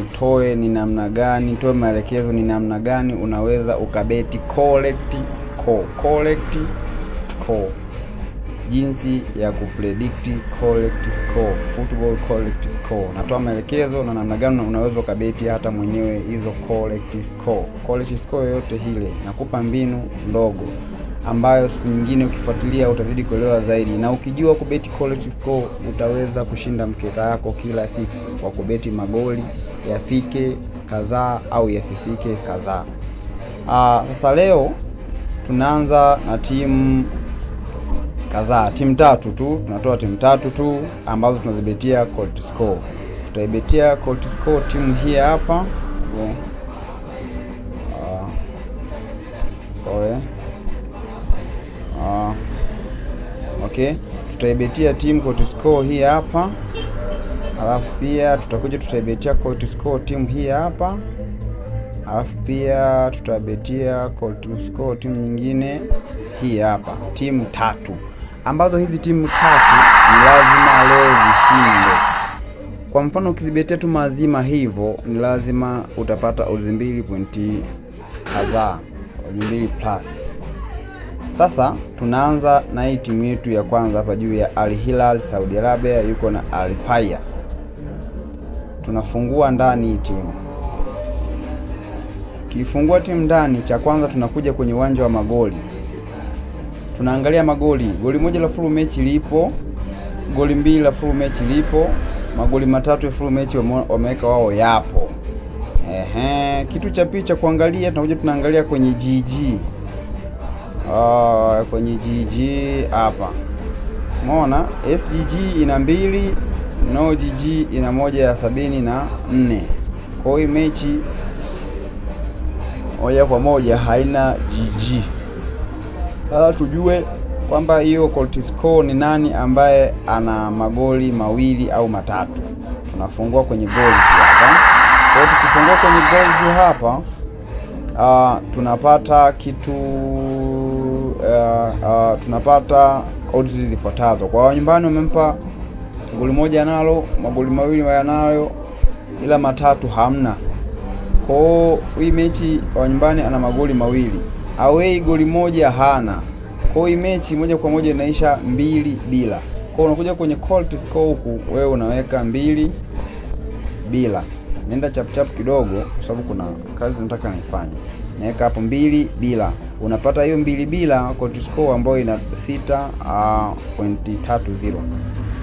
nitoe ni namna gani, toe maelekezo ni namna gani unaweza ukabeti correct score, jinsi ya kupredict correct score, football correct score. Natoa maelekezo na namna gani unaweza ukabeti hata mwenyewe hizo correct score. Correct score yote hile nakupa mbinu ndogo ambayo siku nyingine ukifuatilia utazidi kuelewa zaidi, na ukijua kubeti correct score utaweza kushinda mkeka yako kila siku kwa kubeti magoli yafike kadhaa au yasifike kadhaa. Sasa leo tunaanza na timu kadhaa, timu tatu tu, tunatoa timu tatu tu ambazo tunazibetia correct score. Tutaibetia correct score timu hii hapa. Okay, tutaibetia timu correct score hii hapa. Alafu pia tutakuja tutaibetia correct score timu hii hapa. Alafu pia tutabetia correct score timu nyingine hii hapa. Timu tatu ambazo hizi timu tatu ni lazima leo zishinde. Kwa mfano ukizibetia tu mazima hivyo ni lazima utapata odds 2 pointi kadhaa, odds 2 plus. Sasa tunaanza na hii timu yetu ya kwanza hapa juu ya Al Hilal Saudi Arabia, yuko na Al Fayha. Tunafungua ndani hii timu. Kifungua timu ndani, cha kwanza tunakuja kwenye uwanja wa magoli. Tunaangalia magoli. Goli moja la full match lipo, goli mbili la full match lipo, magoli matatu ya full match wameweka wao yapo. Kitu cha pili cha kuangalia, tunakuja tunaangalia kwenye GG. Kwenye GG hapa. Umeona? SGG ina 2, no GG ina 1/74. Kwa hiyo mechi moja kwa moja haina GG. Sasa tujue kwamba hiyo correct score ni nani ambaye ana magoli mawili au matatu. Tunafungua kwenye goals hapa. Kwa hiyo tukifungua kwenye goals hapa tunapata kitu tunapata odds zifuatazo. Kwa nyumbani umempa goli moja nalo, magoli mawili yanayo, ila matatu hamna. Kwa hii mechi wa nyumbani ana magoli mawili, away goli moja hana. Kwa hii mechi moja kwa moja inaisha 2-0. Kwa unakuja kwenye correct score huku wewe unaweka 2-0. Nenda chap kidogo kwa sababu kuna kazi nataka nifanye. Naweka hapo 2-0. Unapata hiyo 2-0 correct score ambayo ina 6.30.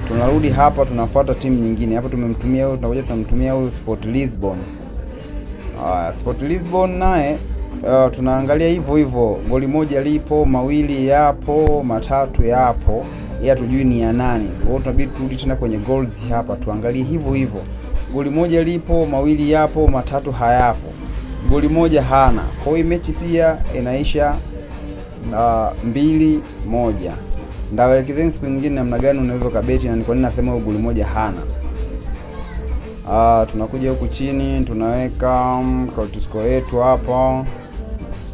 Tunarudi hapa, tunafuata timu nyingine. Hapa tumemtumia huyo, tunakuja tunamtumia huyo Sport Lisbon. Sport Lisbon naye tunaangalia hivyo, goli moja lipo, mawili yapo, matatu yapo, ila tujui ni ya nani. Kwa hiyo tunabidi turudi tena kwenye goals hapa, tuangalie hivyo. Goli moja lipo, mawili yapo, matatu hayapo, goli moja hana. Kwa hiyo mechi pia inaisha 2-1. Ndawaelekezeni siku nyingine namna gani unaweza kabeti na ni kwa nini nasema huyo goli moja hana. Tunakuja huku chini tunaweka correct score yetu hapa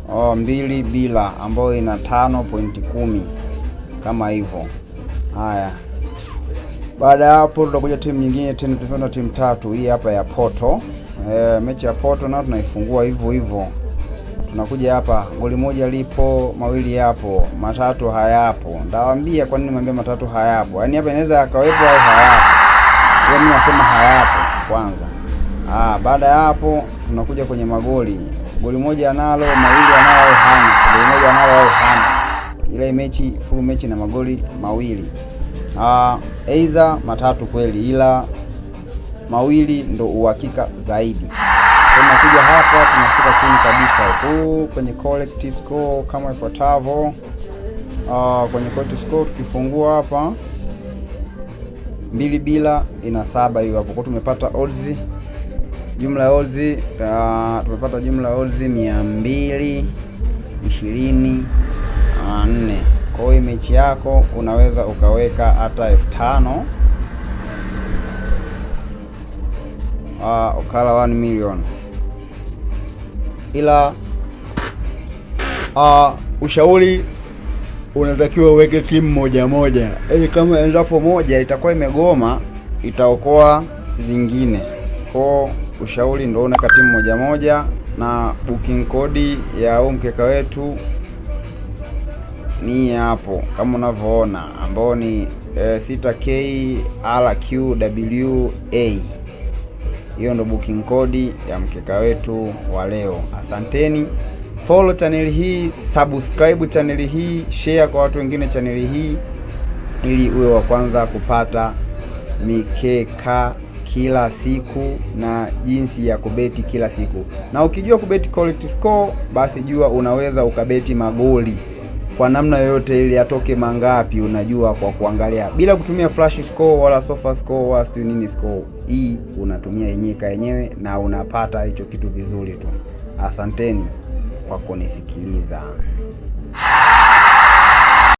2-0 ambayo ina 5.10 kama hivyo. Haya. Baada hapo tutakuja timu nyingine tena, tunaona timu tatu hii hapa ya Porto. Mechi ya Porto na tunaifungua hivyo. Tunakuja hapa, goli moja lipo, mawili yapo, matatu hayapo. Ndawaambia kwa nini nimwambia matatu hayapo. Yaani hapa inaweza akawepo au hayapo. Mimi nasema hayapo kwanza. Baada ya hapo tunakuja kwenye magoli. Goli moja analo, mawili analo au hana. Goli moja analo au hana. Ile mechi full mechi na magoli mawili. Aidha matatu kweli, ila mawili ndo uhakika zaidi. Tunakuja hapa tunafika chini kabisa huko kwenye correct score kama ifuatavyo. Kwenye correct score tukifungua hapa 2-0 ina 7 hiyo hapo. Kwa tumepata odds, jumla ya odds tumepata jumla ya odds 224. Kwa hiyo mechi yako unaweza ukaweka hata 5,000 ukala 1 million. Ila ushauri unatakiwa uweke timu moja. Kama endapo moja itakuwa imegoma itaokoa zingine. Kwa ushauri ndio unaweka timu moja moja, na booking code ya huu mkeka wetu ni hapo kama unavyoona, ambao ni 6KRQWA. Hiyo ndo booking code ya mkeka wetu wa leo. Asanteni. Follow channel hii, subscribe channel hii, share kwa watu wengine channel hii, ili uwe wa kwanza kupata mikeka kila siku na jinsi ya kubeti kila siku. Na ukijua kubeti quality score, basi jua unaweza ukabeti magoli kwa namna yoyote ili atoke mangapi, unajua kwa kuangalia, bila kutumia flash score wala sofa score wala nini score. Hii unatumia yenyewe na unapata hicho kitu vizuri tu. Asanteni kwa kunisikiliza.